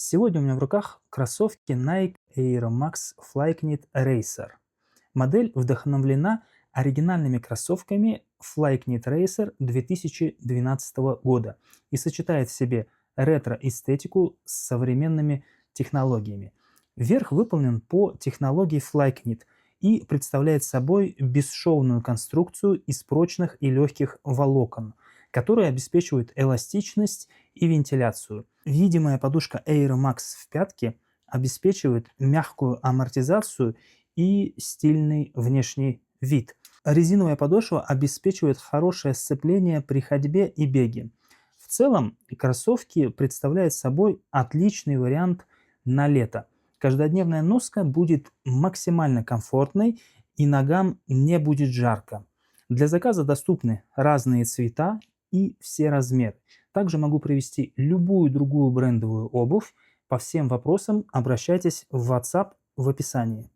Сегодня у меня в руках кроссовки Nike Air Max Flyknit Racer. Модель вдохновлена оригинальными кроссовками Flyknit Racer 2012 года и сочетает в себе ретро-эстетику с современными технологиями. Верх выполнен по технологии Flyknit и представляет собой бесшовную конструкцию из прочных и легких волокон, которые обеспечивают эластичность и вентиляцию. Видимая подушка Air Max в пятке обеспечивает мягкую амортизацию и стильный внешний вид. Резиновая подошва обеспечивает хорошее сцепление при ходьбе и беге. В целом, кроссовки представляют собой отличный вариант на лето. Каждодневная носка будет максимально комфортной и ногам не будет жарко. Для заказа доступны разные цвета и все размеры. Также могу привести любую другую брендовую обувь. По всем вопросам обращайтесь в WhatsApp в описании.